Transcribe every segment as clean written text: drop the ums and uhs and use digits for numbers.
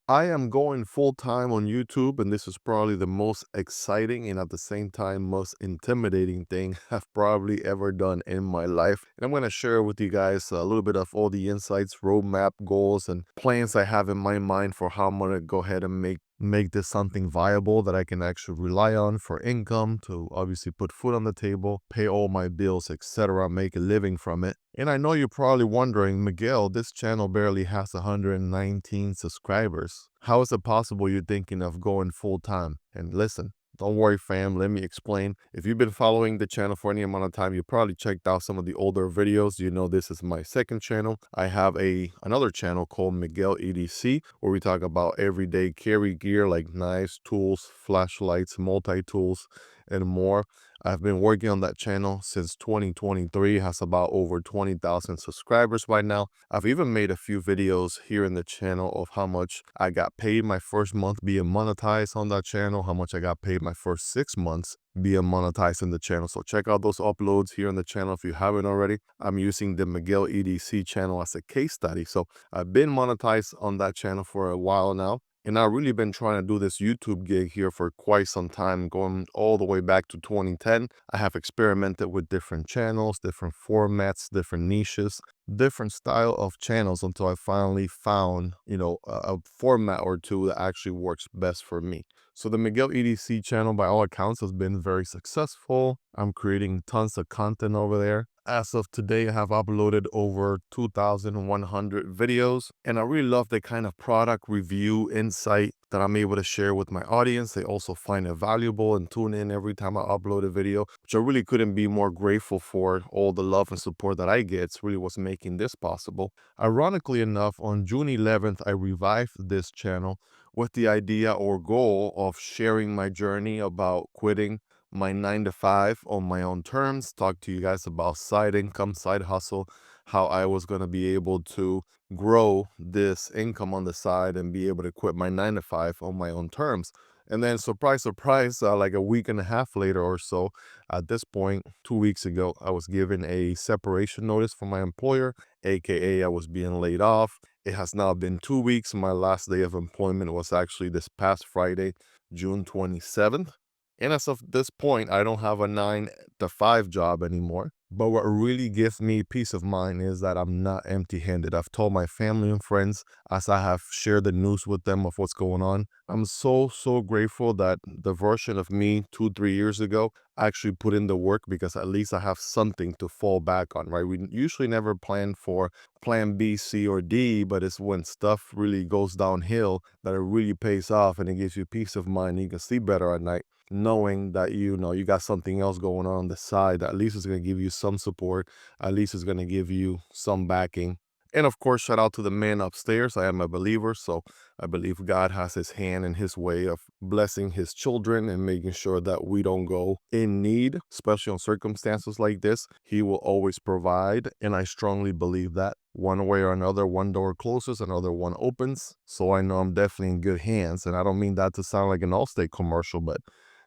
I am going full time on YouTube, and this is probably the most exciting and at the same time most intimidating thing I've probably ever done in my life. And I'm going to share with you guys a little bit of all the insights, roadmap, goals, and plans I have in my mind for how I'm going to go ahead and make this something viable that I can actually rely on for income to obviously put food on the table, pay all my bills, etc., make a living from it. And I know you're probably wondering, Miguel, this channel barely has 119 subscribers. How is it possible you're thinking of going full time? And listen, don't worry, fam. Let me explain. If you've been following the channel for any amount of time, you probably checked out some of the older videos. You know this is my second channel. I have another channel called Miguel EDC, where we talk about everyday carry gear like knives, tools, flashlights, multi-tools, and more. I've been working on that channel since 2023, has about over 20,000 subscribers by now. I've even made a few videos here in the channel of how much I got paid my first month being monetized on that channel, how much I got paid my first 6 months being monetized in the channel. So check out those uploads here on the channel if you haven't already. I'm using the Miguel EDC channel as a case study. So I've been monetized on that channel for a while now. And I've really been trying to do this YouTube gig here for quite some time, going all the way back to 2010. I have experimented with different channels, different formats, different niches, different style of channels until I finally found, a format or two that actually works best for me. So the Miguel EDC channel, by all accounts, has been very successful. I'm creating tons of content over there. As of today, I have uploaded over 2,100 videos, and I really love the kind of product review insight that I'm able to share with my audience. They also find it valuable and tune in every time I upload a video, which I really couldn't be more grateful for. All the love and support that I get, it's really what's making this possible. Ironically enough, on June 11th, I revived this channel with the idea or goal of sharing my journey about quitting my 9 to 5 on my own terms, talk to you guys about side income, side hustle, how I was going to be able to grow this income on the side and be able to quit my 9 to 5 on my own terms. And then, surprise, surprise, like a week and a half later or so, at this point, 2 weeks ago, I was given a separation notice from my employer, aka I was being laid off. It has now been 2 weeks. My last day of employment was actually this past Friday, June 27th. And as of this point, I don't have a 9 to 5 job anymore. But what really gives me peace of mind is that I'm not empty handed. I've told my family and friends as I have shared the news with them of what's going on. I'm so, so grateful that the version of me 2, 3 years ago actually put in the work, because at least I have something to fall back on, right? We usually never plan for plan B, C, or D, but it's when stuff really goes downhill that it really pays off and it gives you peace of mind. You can sleep better at night knowing that you got something else going on the side that at least is going to give you some support, at least is going to give you some backing. And of course, shout out to the man upstairs. I am a believer, so I believe God has his hand and his way of blessing his children and making sure that we don't go in need, especially on circumstances like this. He will always provide, and I strongly believe that. One way or another, one door closes, another one opens. So I know I'm definitely in good hands, and I don't mean that to sound like an Allstate commercial, but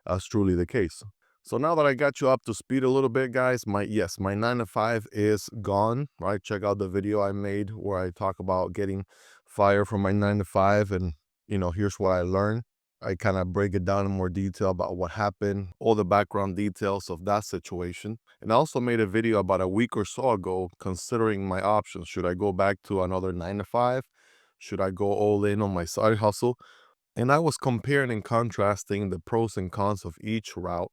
that's truly the case. So now that I got you up to speed a little bit, guys, my 9 to 5 is gone, right? Check out the video I made where I talk about getting fired from my 9 to 5, and here's what I learned. I kind of break it down in more detail about what happened, all the background details of that situation. And I also made a video about a week or so ago considering my options. Should I go back to another 9 to 5? Should I go all in on my side hustle? And I was comparing and contrasting the pros and cons of each route.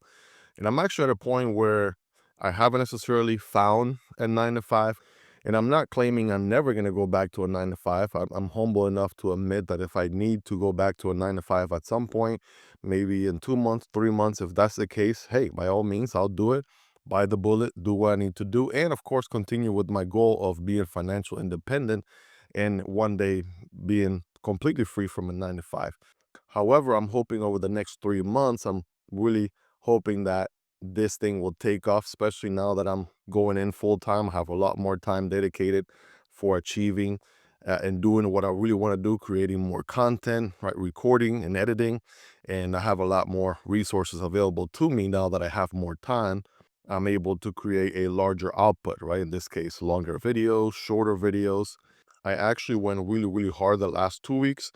And I'm actually at a point where I haven't necessarily found a 9 to 5. And I'm not claiming I'm never going to go back to a 9 to 5. I'm humble enough to admit that if I need to go back to a 9 to 5 at some point, maybe in 2 months, 3 months, if that's the case, hey, by all means, I'll do it. Bite the bullet, do what I need to do. And of course, continue with my goal of being financial independent and one day being completely free from a 9 to 5. However, I'm hoping over the next 3 months, I'm really hoping that this thing will take off, especially now that I'm going in full time. I have a lot more time dedicated for achieving and doing what I really want to do, creating more content, right? Recording and editing. And I have a lot more resources available to me now that I have more time. I'm able to create a larger output, right? In this case, longer videos, shorter videos. I actually went really, really hard the last 2 weeks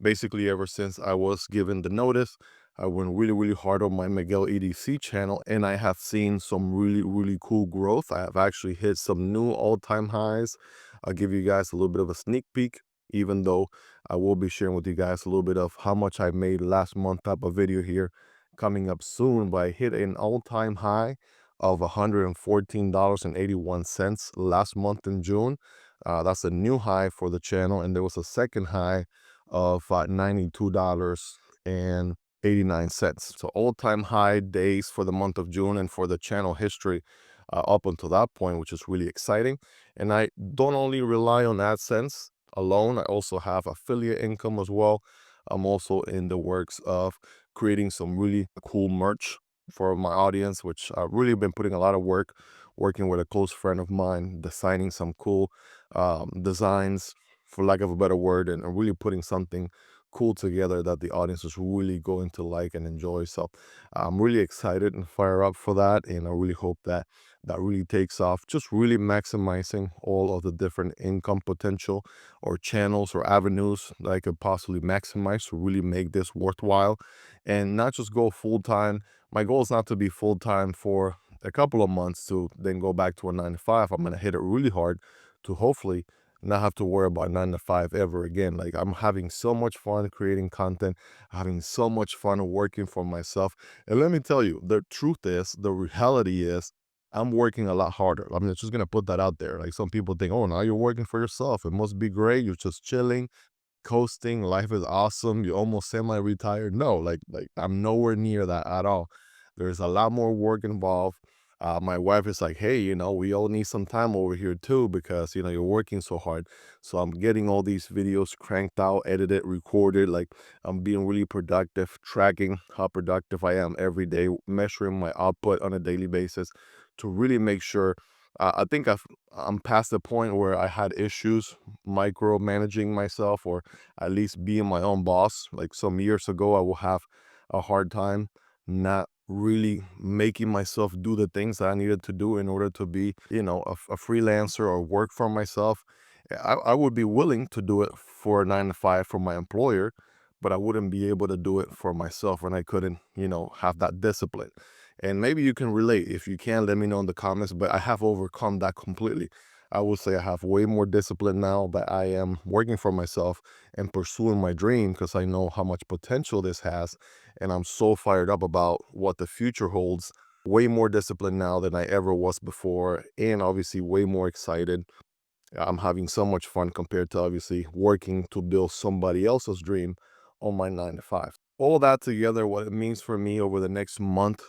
Basically, ever since I was given the notice, I went really, really hard on my Miguel EDC channel, and I have seen some really, really cool growth. I have actually hit some new all-time highs. I'll give you guys a little bit of a sneak peek, even though I will be sharing with you guys a little bit of how much I made last month type of video here coming up soon. But I hit an all-time high of $114.81 last month in June. That's a new high for the channel, and there was a second high of $92.89. So all-time high days for the month of June and for the channel history up until that point, which is really exciting. And I don't only rely on AdSense alone, I also have affiliate income as well. I'm also in the works of creating some really cool merch for my audience, which I've really been putting a lot of work working with a close friend of mine, designing some cool designs, for lack of a better word, and really putting something cool together that the audience is really going to like and enjoy. So I'm really excited and fire up for that, and I really hope that that really takes off. Just really maximizing all of the different income potential or channels or avenues that I could possibly maximize to really make this worthwhile, and not just go full-time. My goal is not to be full-time for a couple of months to then go back to a 9 to 5. I'm going to hit it really hard to hopefully not have to worry about 9 to 5 ever again. Like, I'm having so much fun creating content, having so much fun working for myself. And let me tell you, the truth is, the reality is, I'm working a lot harder. I'm just gonna put that out there. Like, some people think, oh, now you're working for yourself. It must be great. You're just chilling, coasting, life is awesome, you're almost semi-retired. No, like I'm nowhere near that at all. There's a lot more work involved. My wife is like, hey, we all need some time over here too, because you're working so hard. So I'm getting all these videos cranked out, edited, recorded. Like, I'm being really productive, tracking how productive I am every day, measuring my output on a daily basis to really make sure. I think I'm past the point where I had issues micromanaging myself, or at least being my own boss. Like, some years ago, I will have a hard time not really making myself do the things that I needed to do in order to be, a freelancer or work for myself. I would be willing to do it for a 9 to 5 for my employer, but I wouldn't be able to do it for myself when I couldn't, have that discipline. And maybe you can relate. If you can, let me know in the comments, but I have overcome that completely. I would say I have way more discipline now that I am working for myself and pursuing my dream, because I know how much potential this has. And I'm so fired up about what the future holds. Way more discipline now than I ever was before. And obviously, way more excited. I'm having so much fun compared to obviously working to build somebody else's dream on my 9 to 5. All that together, what it means for me over the next month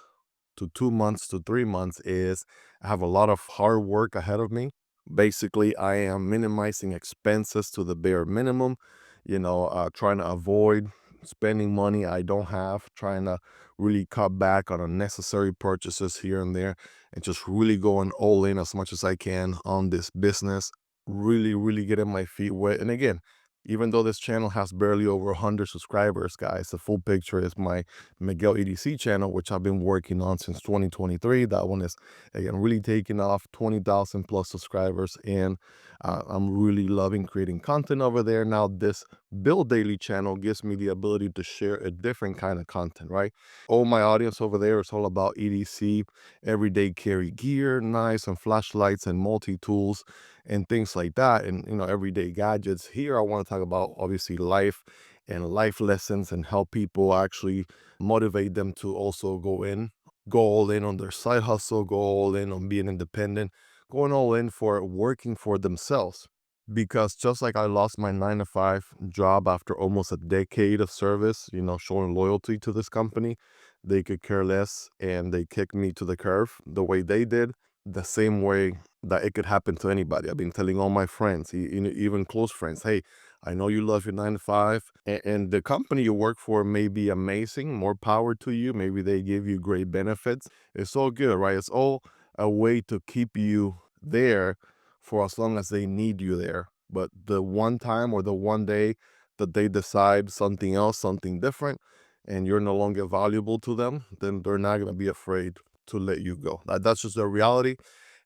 to 2 months to 3 months is I have a lot of hard work ahead of me. Basically, I am minimizing expenses to the bare minimum, trying to avoid spending money I don't have, trying to really cut back on unnecessary purchases here and there, and just really going all in as much as I can on this business. Really, really getting my feet wet. And again, even though this channel has barely over 100 subscribers, guys, the full picture is my Miguel EDC channel, which I've been working on since 2023. That one is, again, really taking off, 20,000 plus subscribers. And I'm really loving creating content over there. Now, this Build Daily channel gives me the ability to share a different kind of content, right? All my audience over there is all about EDC, everyday carry gear, knives and flashlights and multi-tools and things like that, and everyday gadgets. Here I want to talk about obviously life and life lessons, and help people actually motivate them to also go all in on their side hustle, go all in on being independent, going all in for working for themselves. Because just like I lost my 9 to 5 job after almost a decade of service, showing loyalty to this company, they could care less and they kicked me to the curb the way they did, the same way that it could happen to anybody. I've been telling all my friends, even close friends, hey, I know you love your 9 to 5, and the company you work for may be amazing, more power to you. Maybe they give you great benefits. It's all good, right? It's all a way to keep you there for as long as they need you there. But the one time or the one day that they decide something else, something different, and you're no longer valuable to them, then they're not going to be afraid to let you go. That's just the reality.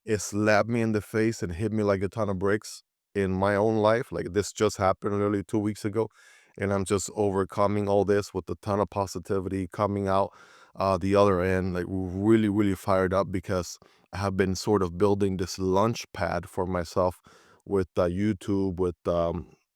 It slapped me in the face and hit me like a ton of bricks in my own life. Like, this just happened literally 2 weeks ago. and I'm just overcoming all this with a ton of positivity, coming out the other end like really, really fired up, because I have been sort of building this launch pad for myself with YouTube, with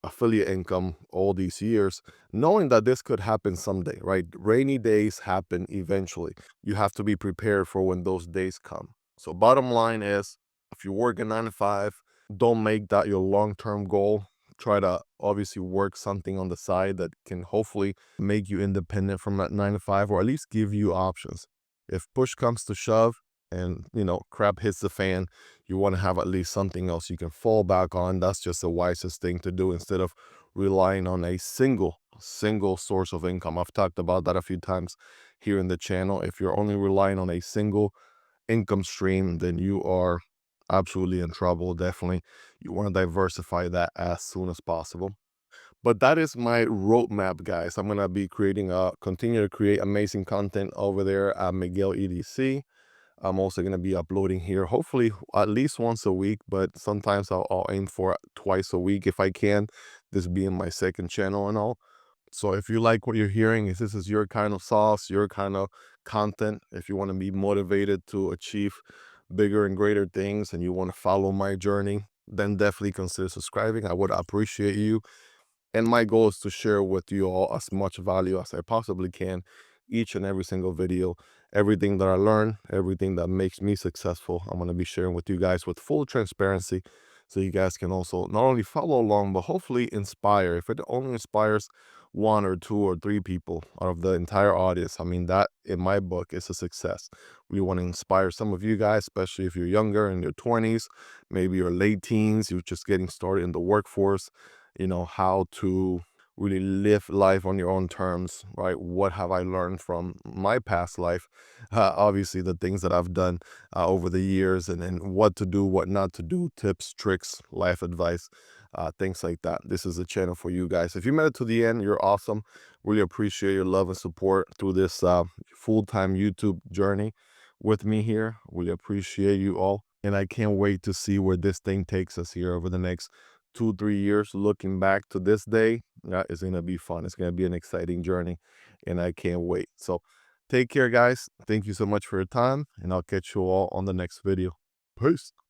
affiliate income all these years, knowing that this could happen someday, right? Rainy days happen eventually. You have to be prepared for when those days come. So bottom line is, if you work a 9 to 5, don't make that your long-term goal. Try to obviously work something on the side that can hopefully make you independent from that 9 to 5, or at least give you options. If push comes to shove and, crap hits the fan, you want to have at least something else you can fall back on. That's just the wisest thing to do, instead of relying on a single source of income. I've talked about that a few times here in the channel. If you're only relying on a single income stream, then you are absolutely in trouble. Definitely, you want to diversify that as soon as possible. But that is my roadmap, guys. I'm gonna be continue to create amazing content over there at Miguel EDC. I'm also gonna be uploading here, hopefully at least once a week, but sometimes I'll aim for twice a week if I can. This being my second channel and all. So if you like what you're hearing, if this is your kind of sauce, your kind of content, if you want to be motivated to achieve bigger and greater things, and you want to follow my journey, then definitely consider subscribing. I would appreciate you. And my goal is to share with you all as much value as I possibly can, each and every single video. Everything that I learn, everything that makes me successful, I'm going to be sharing with you guys with full transparency, so you guys can also not only follow along, but hopefully inspire. If it only inspires one or two or three people out of the entire audience, I mean, that in my book is a success. We want to inspire some of you guys, especially if you're younger, in your 20s, maybe your late teens, you're just getting started in the workforce, how to really live life on your own terms, right? What have I learned from my past life? Obviously, the things that I've done over the years, and then what to do, what not to do, tips, tricks, life advice, things like that. This is a channel for you guys. If you made it to the end, you're awesome. Really appreciate your love and support through this full-time YouTube journey with me here. Really appreciate you all. And I can't wait to see where this thing takes us here over the next 2, 3 years. Looking back to this day, that is going to be fun. It's going to be an exciting journey, and I can't wait. So take care, guys. Thank you so much for your time, and I'll catch you all on the next video. Peace.